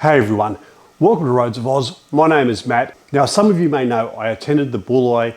Hey everyone, welcome to Roads of Oz. My name is Matt. Now some of you may know I attended the Bulli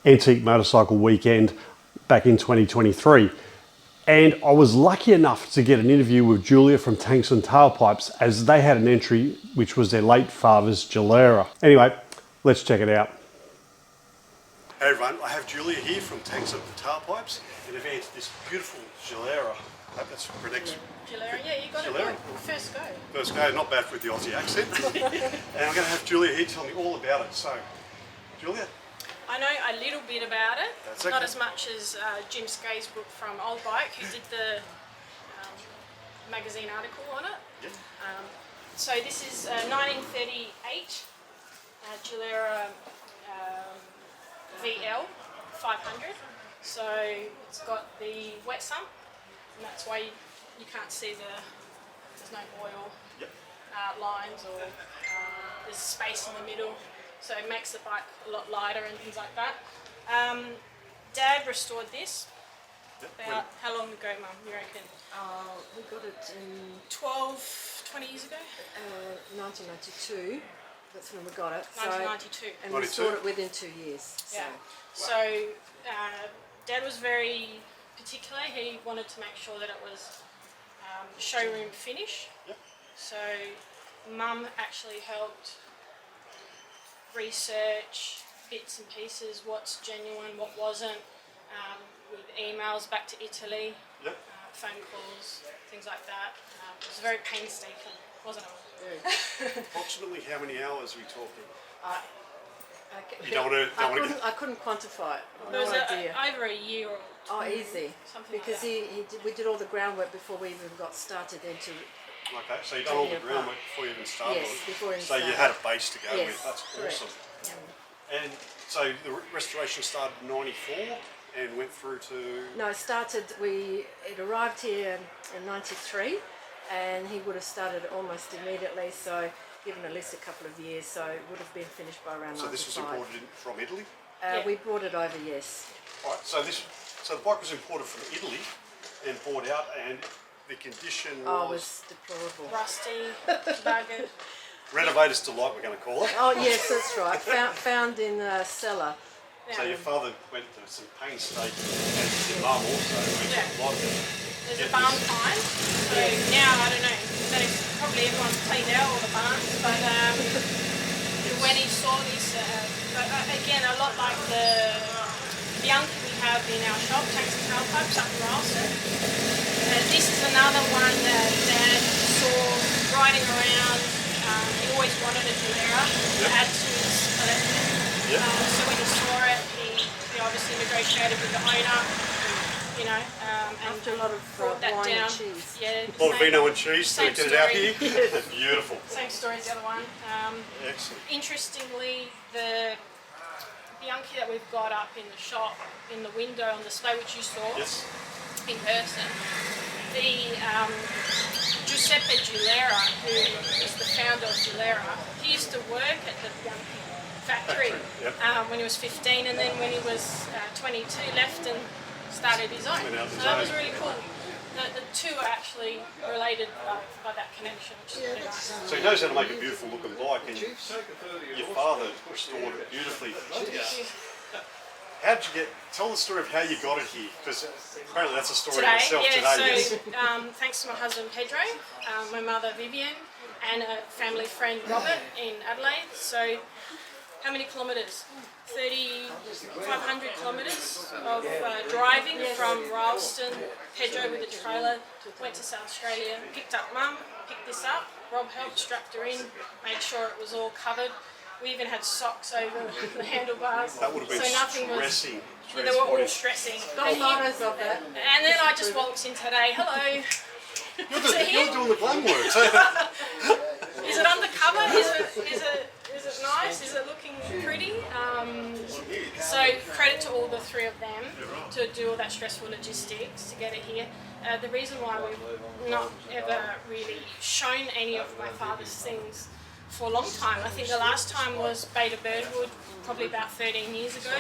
Antique Motorcycle Weekend back in 2023 and I was lucky enough to get an interview with Gulia from Tanks and Tailpipes as they had an entry which was their late father's Gilera. Anyway, let's check it out. Hey everyone, I have Gulia here from Tanks and Tailpipes and they've entered this beautiful Gilera. I hope that's pronounced. Gilera, yeah, you got Gilera. it right. First go. First go, not bad with the Aussie accent. And I'm going to have Gulia here tell me all about it. So, Gulia? I know a little bit about it, That's okay. Not as much as Jim Skaysbrook from Old Bike, who did the magazine article on it. Yep. So this is 1938 Gilera VL 500. So it's got the wet sump, and that's why you can't see there's no oil lines or there's space in the middle, so it makes the bike a lot lighter and things like that. Dad restored this about, how long ago, Mum, you reckon? We got it in 20 years ago? 1992. That's when we got it. 1992. And we restored it within 2 years. So. Yeah. So Dad was very particular. He wanted to make sure that it was showroom finish. Yep. So Mum actually helped research bits and pieces, what's genuine, what wasn't, with emails back to Italy, Yep. phone calls, things like that. It was very painstaking, wasn't it? Approximately how many hours are we talking? I couldn't quantify it. There was No idea. over a year or two. Oh, easy. Something Because like we did all the groundwork before we even got started into. Okay, so you've done all the groundwork before you even started? Yes, before we even So you started. had a base to go Yes, with, that's correct. awesome. And so the restoration started in 94 and went through to... No, it arrived here in 93 and he would have started almost immediately, so given at least a couple of years, so it would have been finished by around 95. So this was imported from Italy? We brought it over, yes. Right, so the bike was imported from Italy and brought out, and the condition Oh, it was deplorable. rusty, buggered. Renovator's delight, we're going to call it. Oh, yes, that's right. Found in a cellar. Yeah. So your father went to some painstaking, and your mum also went to a lot of it. There's a barn find, so now I don't know, probably everyone's cleaned out all the barns, but when he saw this, but again, a lot like the Bianchi we have in our shop, Tanks and Tailpipes up in Rylstone. This is another one that Dad saw riding around. He always wanted a Gilera to add to his collection. So when he saw it, he obviously negotiated with the owner, you know, and After a lot of brought that wine down. and cheese. Yeah, A lot of vino and cheese to same get it out story. here. Beautiful. Same story as the other one. Excellent. Interestingly, the Bianchi that we've got up in the shop, in the window on display, which you saw in person, the Giuseppe Gilera, who is the founder of Gilera, he used to work at the Bianchi factory when he was 15, and then when he was 22 left and started his own. So that was really cool. The two are actually related by that connection, which is really nice. So he knows how to make a beautiful looking bike, and your father restored it beautifully. How did you tell the story of how you got it here? Because apparently that's a story in itself today. So thanks to my husband Pedro, my mother Vivian, and a family friend Robert in Adelaide. So how many kilometres? 3,500 kilometres of driving from Rylstone. Pedro with a trailer went to South Australia, picked up Mum, picked this up. Rob helped, strapped her in, made sure it was all covered. We even had socks over the handlebars. That would have been so nothing stressing. they were all stressing. Got photos of that. And then I just walked in today. Hello. You're doing the glam work. Is it undercover? Is it nice? Is it looking pretty? So credit to all the three of them to do all that stressful logistics to get it here. The reason why we've not ever really shown any of my father's things for a long time. I think the last time was Beta Birdwood, probably about 13 years ago.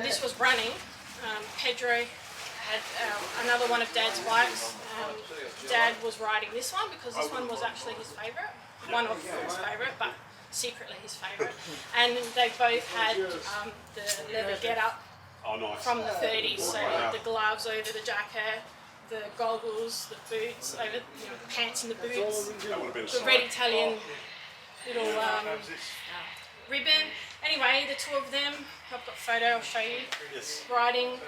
This was running. Pedro had another one of Dad's bikes. Dad was riding this one because this one was actually his favourite. one of his favourite, but secretly his favourite. And they both had the leather get-up from the 30s, so the gloves over the jacket, the goggles, the boots over, the pants and the boots, the red Italian little ribbon. Anyway, the two of them, I've got a photo, I'll show you. Yes. Riding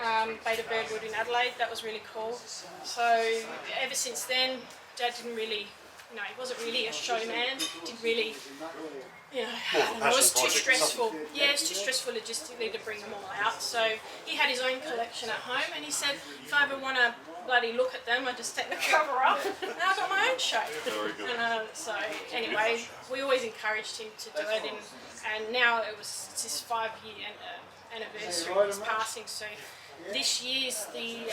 Beta Birdwood in Adelaide, that was really cool. So ever since then, Dad didn't really, he wasn't really a showman, didn't really, it was too stressful. Yeah, it's too stressful logistically to bring them all out. So he had his own collection at home, and he said, if I ever want to bloody look at them, I just take the cover off, and I've got my own show. Very good. So anyway, we always encouraged him to do it, and now it's his 5-year anniversary of his passing. So this year's the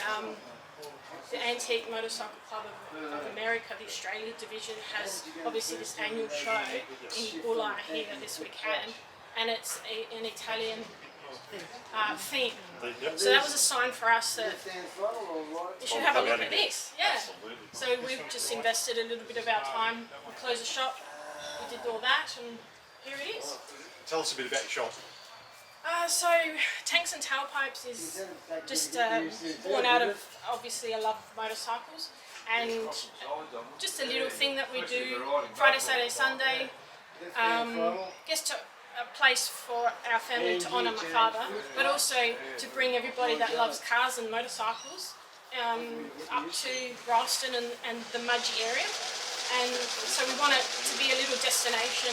Antique Motorcycle Club of America, the Australia division, has obviously this annual show in Gulia here this weekend, and it's an Italian theme. So that was a sign for us that you should have a look at this. Yeah. So we've just invested a little bit of our time. We closed the shop, we did all that, and here it is. Tell us a bit about your shop. So Tanks and Tailpipes is just born out of obviously a love of motorcycles, and just a little thing that we do Friday, Saturday, Sunday. Just a place for our family to honour my father, but also to bring everybody that loves cars and motorcycles up to Rylstone and the Mudgee area. And so we want it to be a little destination,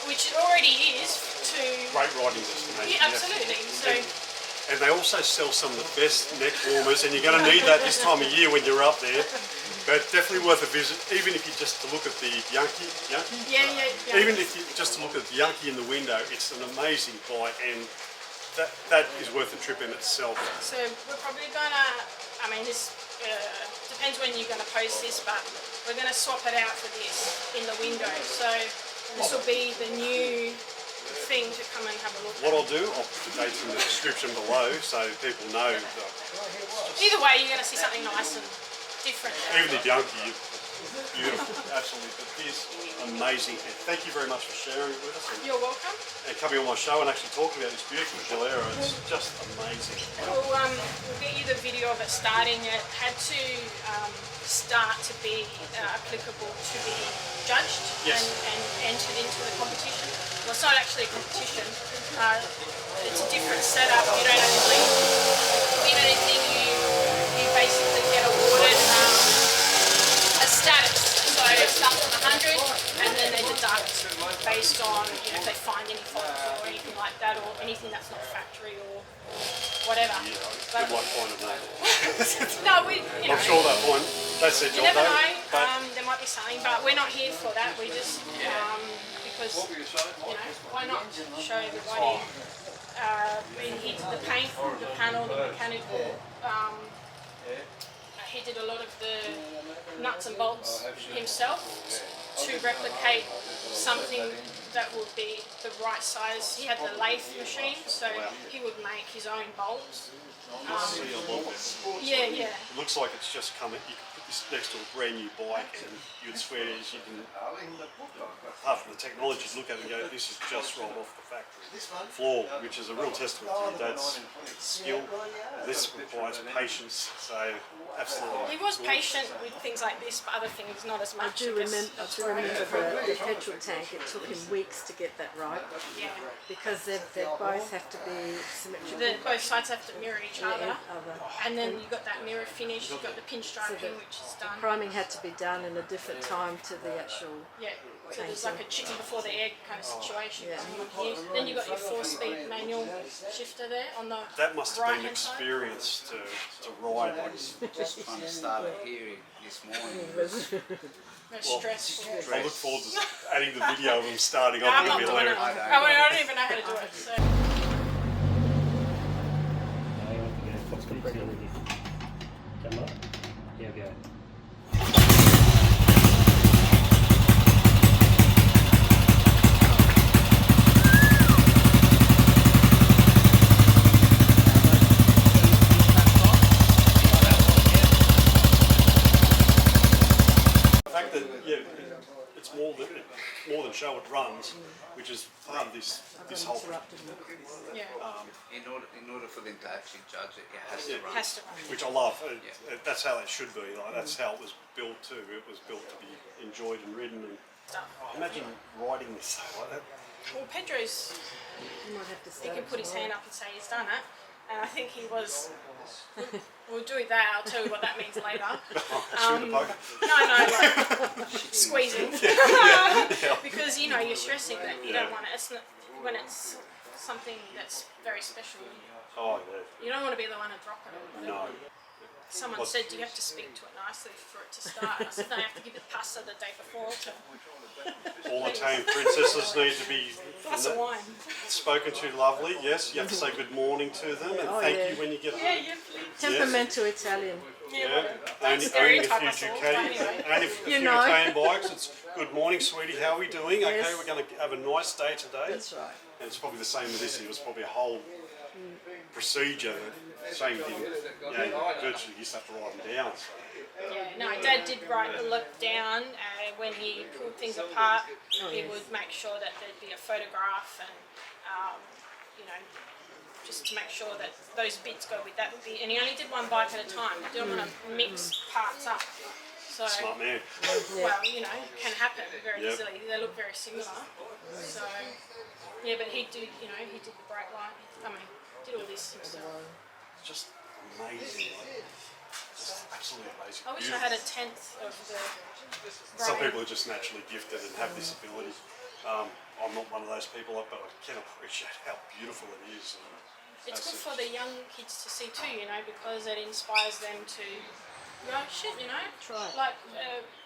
which it already is, to... Great riding destination. Yeah, absolutely. So, and they also sell some of the best neck warmers, and you're going to need that this time of year when you're up there. But definitely worth a visit, even if you just to look at the Yankee. Yeah. Even if you just to look at the Yankee in the window, it's an amazing bike, and that is worth a trip in itself. So we're probably gonna, this depends when you're gonna post this, but we're gonna swap it out for this in the window. So this will be the new thing to come and have a look at. What I'll do, I'll put the dates in the description below so people know. Either way, you're gonna see something nice and different. Even the Yankee, beautiful, absolutely. But this, amazing. And thank you very much for sharing it with us. You're welcome. And coming on my show and actually talking about this beautiful Gilera. It's just amazing. We'll get you the video of it starting. It had to start to be applicable to be judged and entered into the competition. Well, it's not actually a competition. It's a different setup. You don't actually win anything. You basically get awarded a status. So it starts from 100, and then they deduct based on if they find any faults or anything like that, or anything that's not factory or whatever. Good luck finding that. No, I'm sure that one. That's their you job never though. know. There might be something, but we're not here for that. We just because why not show everybody he did the paint, the panel, the mechanical. He did a lot of the nuts and bolts himself to replicate something that would be the right size. He had the lathe machine, so he would make his own bolts. Yeah. It looks like it's just coming. You could put this next to a brand new bike, and you'd swear as you can, apart from the technology, look at it and go, this is just rolled off the factory floor, which is a real testament to your dad's skill. This requires patience, so absolutely. He was patient with things like this, but other things not as much. I do remember the petrol tank. It took him weeks to get that right. Yeah. Because they both have to be symmetrical. Both sides have to mirror each other. And then you've got that mirror finish, you've got the pinstriping, which is done. Priming had to be done in a different time to the actual. Yeah, so there's like a chicken before the egg kind of situation. Then you've got your 4-speed manual shifter there on the That must have been an right-hand side. experience to ride like Just kind of started hearing this morning. No stressful. I look forward to adding the video of them starting No, up. I'm It'll not be doing it. hilarious. I don't even know how to do it. So. Here we go. The fact that it's more that show it runs, which is part of this whole. Yeah. In order for them to actually judge it, it has to run. Has to run. Which I love. That's how it should be. Like, that's how it was built too. It was built to be enjoyed and ridden. And imagine riding this like that. Well, Pedro's, he can put his hand up and say he's done it, and I think he was. We'll do that. I'll tell you what that means later. Like squeezing. Because you know you're stressing that you don't want it. It's not, when it's something that's very special. Oh yeah. You don't want to be the one to drop it or whatever. No. Someone said you have to speak to it nicely for it to start. I said no, I have to give it pasta the day before. All the tame princesses need to be glass of wine. spoken to lovely. Yes, you have to say good morning to them and thank you when you get home. Yeah, please. Temperamental Italian. Only if you Ducati Italian bikes, it's good morning, sweetie. How are we doing? Okay, we're going to have a nice day today. That's right. And it's probably the same with this. It was probably a whole procedure. Same thing. Virtually you used to have to write them down. So. Yeah, no, Dad did write a lot down. When he pulled things apart, he would make sure that there'd be a photograph and, you know, just to make sure that those bits go with that. And he only did one bike at a time. He didn't want to mix parts up. So, smart man. Well, you know, it can happen very easily. They look very similar. So, yeah, but he did, you know, he did the brake light. I mean, did all this himself. It's just amazing. Just absolutely amazing. I wish I had a tenth of the. Some people are just naturally gifted and have this ability. I'm not one of those people, but I can appreciate how beautiful it is. It's good for the young kids to see too, you know, because it inspires them to go, shit, you know, like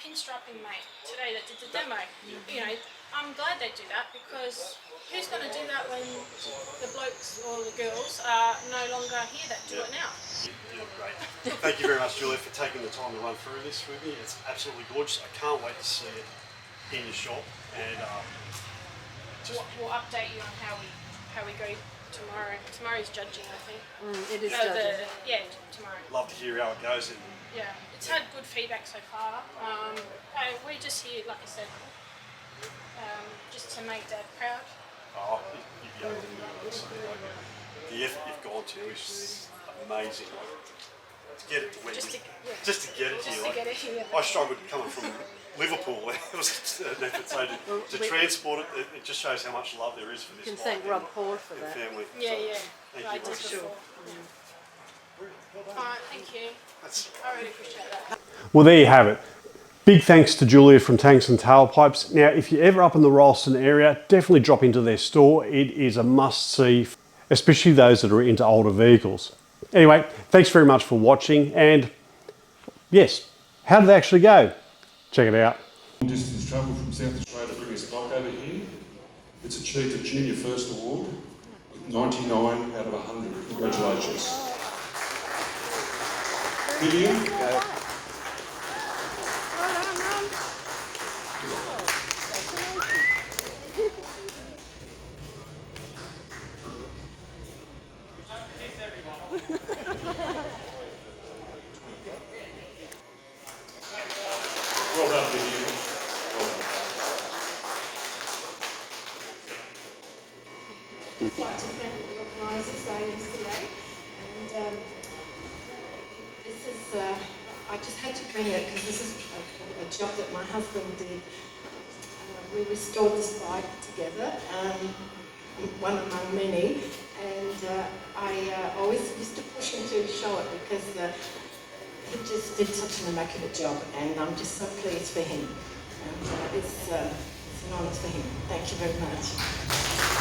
pinstriping mate today that did the demo. You know, I'm glad they do that because who's going to do that when the blokes or the girls are no longer here that do it now? You're great. Thank you very much, Julia, for taking the time to run through this with me. It's absolutely gorgeous. I can't wait to see it in your shop, and we'll update you on how we go tomorrow. Tomorrow's judging, I think. It is judging. Tomorrow. Love to hear how it goes. Yeah, it's had good feedback so far. We're just here, like I said, just to make Dad proud. Oh, you'd be able to do it. The effort you've gone to is amazing. To get it to where just to get it here. I struggled coming from Liverpool. It was an effort. So to transport it, it just shows how much love there is for this. You can thank Rob Paul for that. Family. Yeah. Thank I you did very much. before. Alright, thank you. I really appreciate that. Well, there you have it. Big thanks to Julia from Tanks and Tailpipes. Now, if you're ever up in the Rylstone area, definitely drop into their store. It is a must-see, especially those that are into older vehicles. Anyway, thanks very much for watching. And yes, how did they actually go? Check it out. Distance travel from South Australia to bring us back over here. It's achieved a Junior First Award with 99 out of 100. Congratulations. Vivian? Well done, Vivian. I'd like to thank the organisers yesterday, and this is, I just had to bring it because this is a job that my husband did. We restored this bike together, one among many, and I always used to push him to show it because he just did such an immaculate job, and I'm just so pleased for him. And it's an honour for him. Thank you very much.